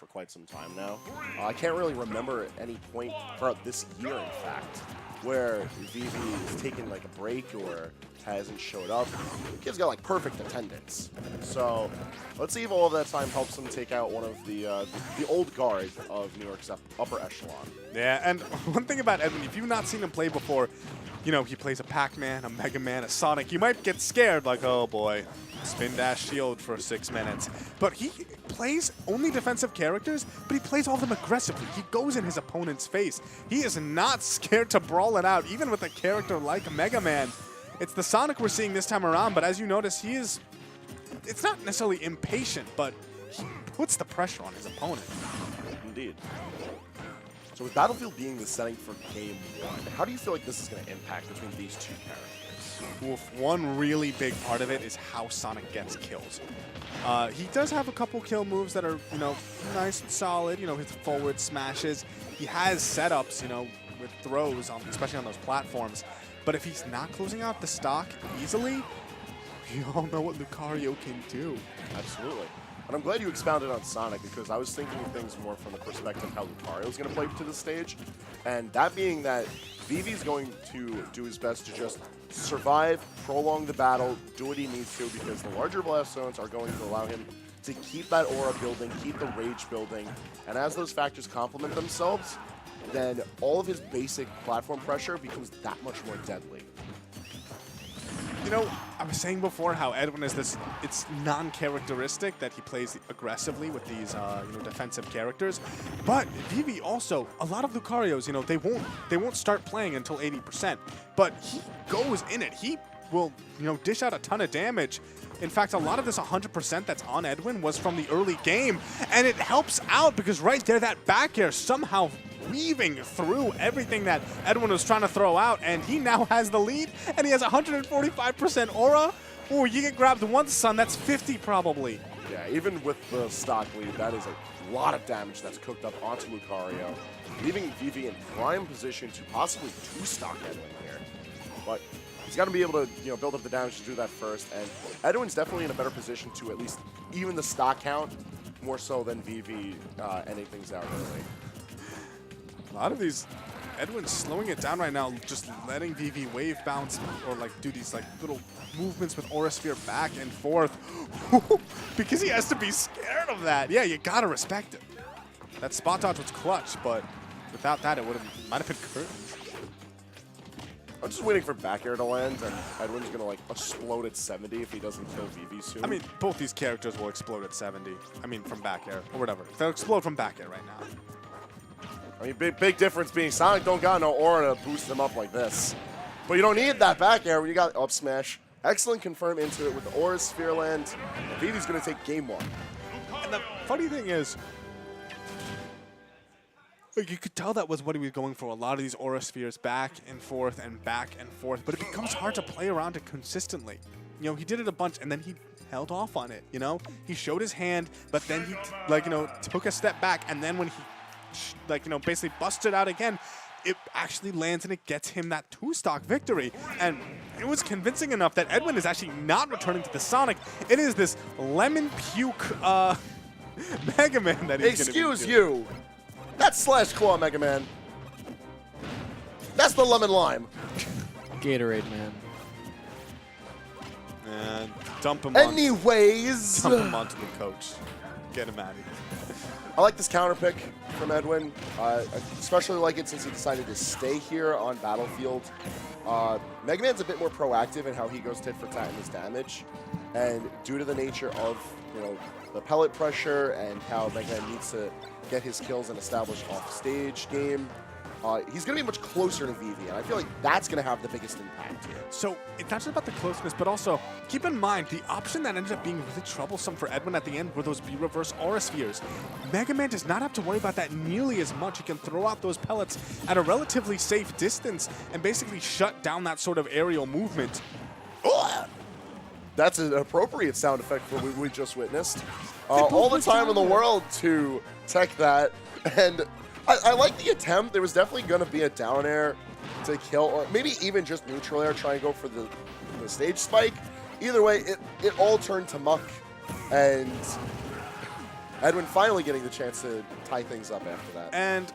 for quite some time now. I can't really remember any point throughout this year, in fact, where Vivi has taken like a break or hasn't showed up. The kid's got like perfect attendance. So let's see if all of that time helps him take out one of the old guard of New York's upper echelon. Yeah, and one thing about Edwin, if you've not seen him play before, you know, he plays a Pac-Man, a Mega Man, a Sonic. You might get scared like, oh boy, spin dash shield for 6 minutes. But he plays only defensive characters, but he plays all of them aggressively. He goes in his opponent's face. He is not scared to brawl it out, even with a character like Mega Man. It's the Sonic we're seeing this time around, but as you notice, he is, it's not necessarily impatient, but he puts the pressure on his opponent. Indeed. So with Battlefield being the setting for Game 1, how do you feel like this is going to impact between these two characters? Well, one really big part of it is how Sonic gets kills. He does have a couple kill moves that are, you know, nice and solid, you know, his forward smashes. He has setups, you know, with throws, especially on those platforms. But if he's not closing out the stock easily, you all know what Lucario can do. Absolutely. And I'm glad you expounded on Sonic, because I was thinking of things more from the perspective of how Lucario is going to play to the stage. And that being that Vivi's going to do his best to just survive, prolong the battle, do what he needs to, because the larger blast zones are going to allow him to keep that aura building, keep the rage building. And as those factors complement themselves, then all of his basic platform pressure becomes that much more deadly. You know, I was saying before how Edwin is this, it's non-characteristic that he plays aggressively with these you know, defensive characters. But Vivi also, a lot of Lucarios, you know, they won't start playing until 80%. But he goes in it. He will, you know, dish out a ton of damage. In fact, a lot of this 100% that's on Edwin was from the early game. And it helps out because right there, that back air somehow weaving through everything that Edwin was trying to throw out, and he now has the lead, and he has 145% aura. Oh, you get grabbed once, son, that's 50 probably. Yeah, even with the stock lead, that is a lot of damage that's cooked up onto Lucario, leaving Vivi in prime position to possibly two-stock Edwin here. But he's got to be able to, you know, build up the damage to do that first, and Edwin's definitely in a better position to at least even the stock count, more so than Vivi ending things out early. A lot of these, Edwin's slowing it down right now, just letting Vivi wave bounce or like do these like little movements with Aura Sphere back and forth because he has to be scared of that. Yeah, you gotta respect it. That spot dodge was clutch, but without that, it might have been curtains. I'm just waiting for back air to land, and Edwin's gonna like explode at 70 if he doesn't kill Vivi soon. I mean, both these characters will explode at 70. I mean, from back air or whatever. They'll explode from back air right now. I mean, big difference being Sonic don't got no aura to boost him up like this. But you don't need that back air when you got up smash. Excellent confirm into it with the Aura Sphere land. Vivi's going to take game 1. And the funny thing is, like, you could tell that was what he was going for. A lot of these Aura Spheres back and forth, but it becomes hard to play around it consistently. You know, he did it a bunch, and then he held off on it, you know? He showed his hand, but then he, like, you know, took a step back, and then when he like, you know, basically busted out again, it actually lands and it gets him that two-stock victory. And it was convincing enough that Edwin is actually not returning to the Sonic. It is this lemon puke Mega Man that he's going to be Excuse you. That's Slash Claw Mega Man. That's the lemon lime. Gatorade Man. And dump him Anyways. dump him onto the coach. Get him out of here. I like this counter pick from Edwin. I especially like it since he decided to stay here on Battlefield. Mega Man's a bit more proactive in how he goes tit for tat in his damage. And due to the nature of, you know, the pellet pressure and how Mega Man needs to get his kills and establish off-stage game, he's going to be much closer to Vivi, and I feel like that's going to have the biggest impact here. So it's not just about the closeness, but also keep in mind the option that ended up being really troublesome for Edwin at the end were those B-reverse Aura Spheres. Mega Man does not have to worry about that nearly as much. He can throw out those pellets at a relatively safe distance and basically shut down that sort of aerial movement. That's an appropriate sound effect for what we just witnessed. All the time in the world to tech that, and I like the attempt. There was definitely going to be a down air to kill, or maybe even just neutral air, try and go for the stage spike. Either way, it all turned to muck, and Edwin finally getting the chance to tie things up after that. And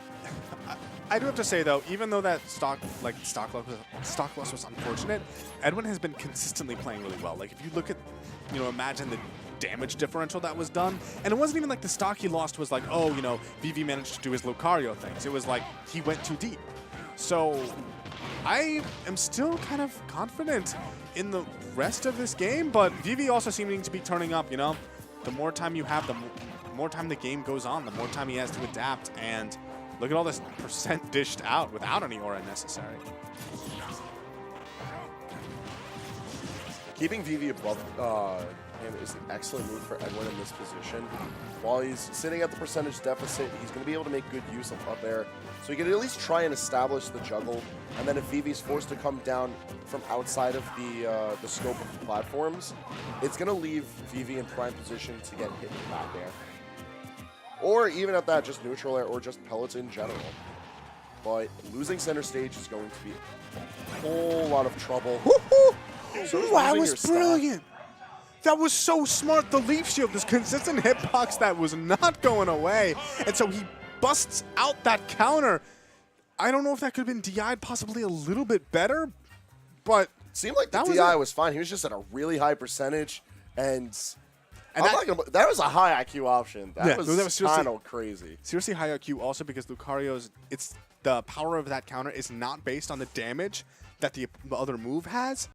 I do have to say though, even though that stock loss was unfortunate, Edwin has been consistently playing really well. Like if you look at, imagine the damage differential that was done, and it wasn't even like the stock he lost was like, oh, Vivi managed to do his Lucario things. It was like he went too deep. So I am still kind of confident in the rest of this game, but Vivi also seeming to be turning up, The more time you have, the more time the game goes on, the more time he has to adapt, and look at all this percent dished out without any aura necessary. Keeping Vivi above him is an excellent move for Edwin in this position. While he's sitting at the percentage deficit, he's going to be able to make good use of up air. So he can at least try and establish the juggle, and then if Vivi's forced to come down from outside of the scope of the platforms, it's going to leave Vivi in prime position to get hit in back air. Or even at that, just neutral air or just pellets in general. But losing center stage is going to be a whole lot of trouble. So that was brilliant. That was so smart. The leaf shield, this consistent hitbox that was not going away. And so he busts out that counter. I don't know if that could have been DI'd possibly a little bit better, but seemed like the DI was fine. He was just at a really high percentage, and that was a high IQ option. That was kind of crazy. Seriously high IQ also because Lucario's, the power of that counter is not based on the damage that the other move has.